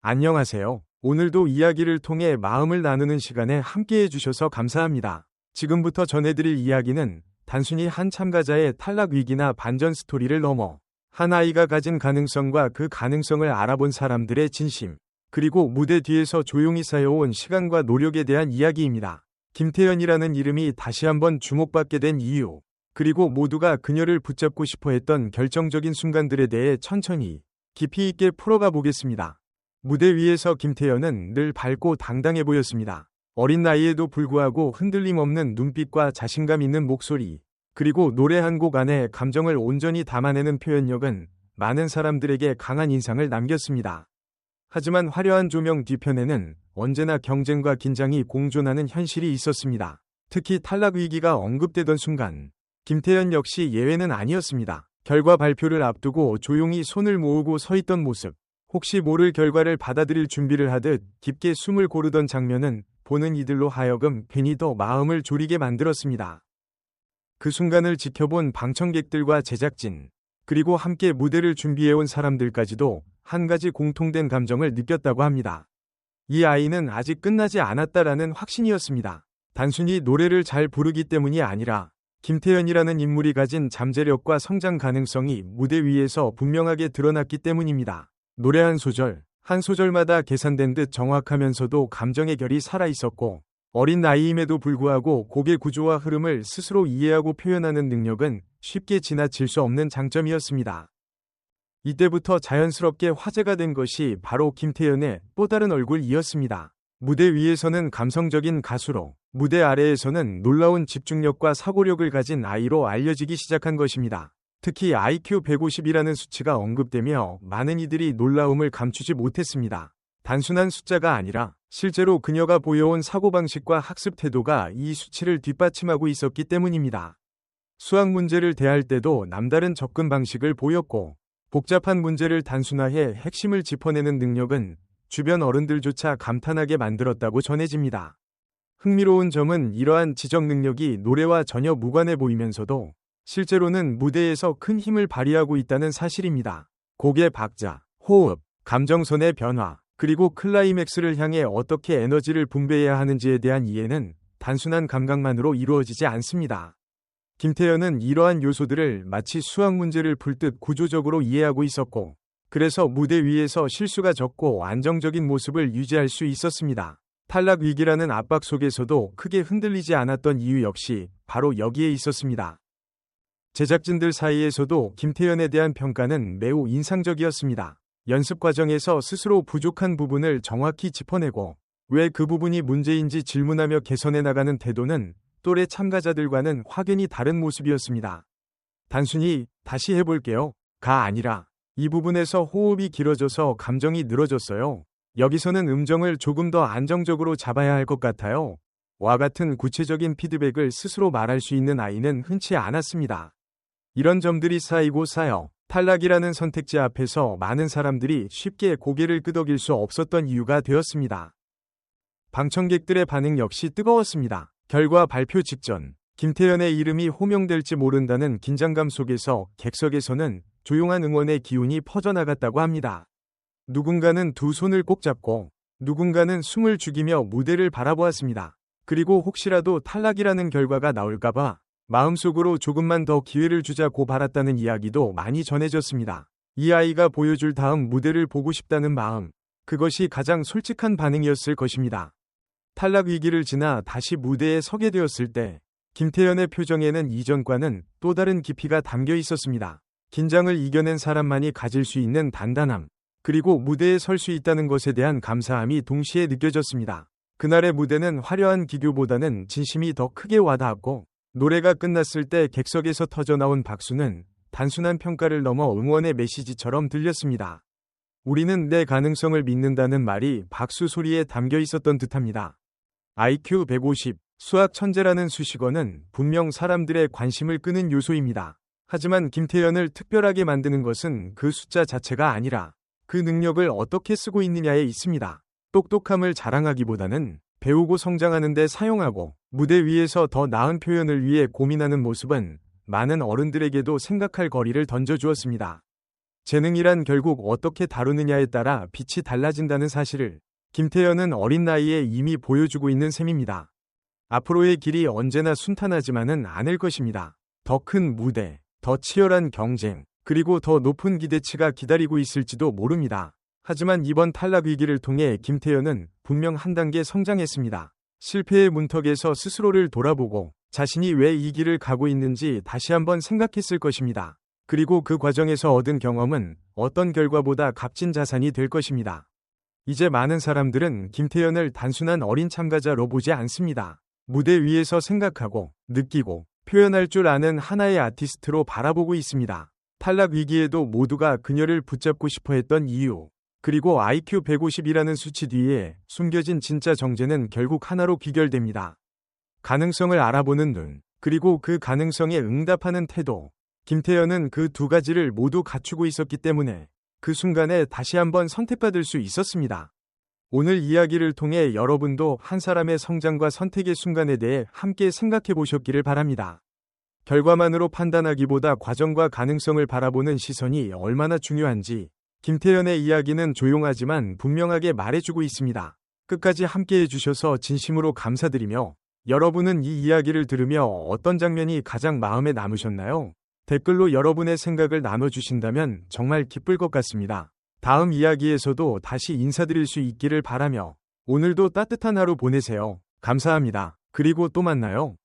안녕하세요. 오늘도 이야기를 통해 마음을 나누는 시간에 함께 해주셔서 감사합니다. 지금부터 전해드릴 이야기는 단순히 한 참가자의 탈락 위기나 반전 스토리를 넘어 한 아이가 가진 가능성과 그 가능성을 알아본 사람들의 진심, 그리고 무대 뒤에서 조용히 쌓여온 시간과 노력에 대한 이야기입니다. 김태연이라는 이름이 다시 한번 주목받게 된 이유, 그리고 모두가 그녀를 붙잡고 싶어 했던 결정적인 순간들에 대해 천천히 깊이 있게 풀어가 보겠습니다. 무대 위에서 김태연은 늘 밝고 당당해 보였습니다. 어린 나이에도 불구하고 흔들림 없는 눈빛과 자신감 있는 목소리, 그리고 노래 한 곡 안에 감정을 온전히 담아내는 표현력은 많은 사람들에게 강한 인상을 남겼습니다. 하지만 화려한 조명 뒤편에는 언제나 경쟁과 긴장이 공존하는 현실이 있었습니다. 특히 탈락 위기가 언급되던 순간, 김태연 역시 예외는 아니었습니다. 결과 발표를 앞두고 조용히 손을 모으고 서 있던 모습, 혹시 모를 결과를 받아들일 준비를 하듯 깊게 숨을 고르던 장면은 보는 이들로 하여금 괜히 더 마음을 졸이게 만들었습니다. 그 순간을 지켜본 방청객들과 제작진, 그리고 함께 무대를 준비해온 사람들까지도 한 가지 공통된 감정을 느꼈다고 합니다. 이 아이는 아직 끝나지 않았다라는 확신이었습니다. 단순히 노래를 잘 부르기 때문이 아니라 김태연이라는 인물이 가진 잠재력과 성장 가능성이 무대 위에서 분명하게 드러났기 때문입니다. 노래 한 소절, 한 소절마다 계산된 듯 정확하면서도 감정의 결이 살아있었고, 어린 나이임에도 불구하고 곡의 구조와 흐름을 스스로 이해하고 표현하는 능력은 쉽게 지나칠 수 없는 장점이었습니다. 이때부터 자연스럽게 화제가 된 것이 바로 김태연의 또 다른 얼굴이었습니다. 무대 위에서는 감성적인 가수로, 무대 아래에서는 놀라운 집중력과 사고력을 가진 아이로 알려지기 시작한 것입니다. 특히 IQ 150이라는 수치가 언급되며 많은 이들이 놀라움을 감추지 못했습니다. 단순한 숫자가 아니라 실제로 그녀가 보여온 사고방식과 학습 태도가 이 수치를 뒷받침하고 있었기 때문입니다. 수학 문제를 대할 때도 남다른 접근 방식을 보였고, 복잡한 문제를 단순화해 핵심을 짚어내는 능력은 주변 어른들조차 감탄하게 만들었다고 전해집니다. 흥미로운 점은 이러한 지적 능력이 노래와 전혀 무관해 보이면서도 실제로는 무대에서 큰 힘을 발휘하고 있다는 사실입니다. 곡의 박자, 호흡, 감정선의 변화, 그리고 클라이맥스를 향해 어떻게 에너지를 분배해야 하는지에 대한 이해는 단순한 감각만으로 이루어지지 않습니다. 김태연은 이러한 요소들을 마치 수학 문제를 풀 듯 구조적으로 이해하고 있었고, 그래서 무대 위에서 실수가 적고 안정적인 모습을 유지할 수 있었습니다. 탈락 위기라는 압박 속에서도 크게 흔들리지 않았던 이유 역시 바로 여기에 있었습니다. 제작진들 사이에서도 김태연에 대한 평가는 매우 인상적이었습니다. 연습 과정에서 스스로 부족한 부분을 정확히 짚어내고, 왜 그 부분이 문제인지 질문하며 개선해 나가는 태도는 또래 참가자들과는 확연히 다른 모습이었습니다. 단순히 다시 해볼게요 가 아니라, 이 부분에서 호흡이 길어져서 감정이 늘어졌어요. 여기서는 음정을 조금 더 안정적으로 잡아야 할 것 같아요. 와 같은 구체적인 피드백을 스스로 말할 수 있는 아이는 흔치 않았습니다. 이런 점들이 쌓이고 쌓여 탈락이라는 선택지 앞에서 많은 사람들이 쉽게 고개를 끄덕일 수 없었던 이유가 되었습니다. 방청객들의 반응 역시 뜨거웠습니다. 결과 발표 직전, 김태연의 이름이 호명될지 모른다는 긴장감 속에서 객석에서는 조용한 응원의 기운이 퍼져나갔다고 합니다. 누군가는 두 손을 꼭 잡고, 누군가는 숨을 죽이며 무대를 바라보았습니다. 그리고 혹시라도 탈락이라는 결과가 나올까봐 마음속으로 조금만 더 기회를 주자고 바랐다는 이야기도 많이 전해졌습니다. 이 아이가 보여줄 다음 무대를 보고 싶다는 마음, 그것이 가장 솔직한 반응이었을 것입니다. 탈락 위기를 지나 다시 무대에 서게 되었을 때, 김태연의 표정에는 이전과는 또 다른 깊이가 담겨 있었습니다. 긴장을 이겨낸 사람만이 가질 수 있는 단단함, 그리고 무대에 설 수 있다는 것에 대한 감사함이 동시에 느껴졌습니다. 그날의 무대는 화려한 기교보다는 진심이 더 크게 와닿았고, 노래가 끝났을 때 객석에서 터져나온 박수는 단순한 평가를 넘어 응원의 메시지처럼 들렸습니다. 우리는 내 가능성을 믿는다는 말이 박수 소리에 담겨 있었던 듯합니다. IQ 150, 수학 천재라는 수식어는 분명 사람들의 관심을 끄는 요소입니다. 하지만 김태연을 특별하게 만드는 것은 그 숫자 자체가 아니라 그 능력을 어떻게 쓰고 있느냐에 있습니다. 똑똑함을 자랑하기보다는 배우고 성장하는 데 사용하고, 무대 위에서 더 나은 표현을 위해 고민하는 모습은 많은 어른들에게도 생각할 거리를 던져주었습니다. 재능이란 결국 어떻게 다루느냐에 따라 빛이 달라진다는 사실을 김태현은 어린 나이에 이미 보여주고 있는 셈입니다. 앞으로의 길이 언제나 순탄하지만은 않을 것입니다. 더 큰 무대, 더 치열한 경쟁, 그리고 더 높은 기대치가 기다리고 있을지도 모릅니다. 하지만 이번 탈락 위기를 통해 김태현은 분명 한 단계 성장했습니다. 실패의 문턱에서 스스로를 돌아보고 자신이 왜 이 길을 가고 있는지 다시 한번 생각했을 것입니다. 그리고 그 과정에서 얻은 경험은 어떤 결과보다 값진 자산이 될 것입니다. 이제 많은 사람들은 김태현을 단순한 어린 참가자로 보지 않습니다. 무대 위에서 생각하고, 느끼고, 표현할 줄 아는 하나의 아티스트로 바라보고 있습니다. 탈락 위기에도 모두가 그녀를 붙잡고 싶어 했던 이유, 그리고 IQ 150이라는 수치 뒤에 숨겨진 진짜 정체는 결국 하나로 귀결됩니다. 가능성을 알아보는 눈, 그리고 그 가능성에 응답하는 태도. 김태현은 그 두 가지를 모두 갖추고 있었기 때문에 그 순간에 다시 한번 선택받을 수 있었습니다. 오늘 이야기를 통해 여러분도 한 사람의 성장과 선택의 순간에 대해 함께 생각해 보셨기를 바랍니다. 결과만으로 판단하기보다 과정과 가능성을 바라보는 시선이 얼마나 중요한지 김태현의 이야기는 조용하지만 분명하게 말해주고 있습니다. 끝까지 함께 해주셔서 진심으로 감사드리며 여러분은 이 이야기를 들으며 어떤 장면이 가장 마음에 남으셨나요? 댓글로 여러분의 생각을 나눠주신다면 정말 기쁠 것 같습니다. 다음 이야기에서도 다시 인사드릴 수 있기를 바라며 오늘도 따뜻한 하루 보내세요. 감사합니다. 그리고 또 만나요.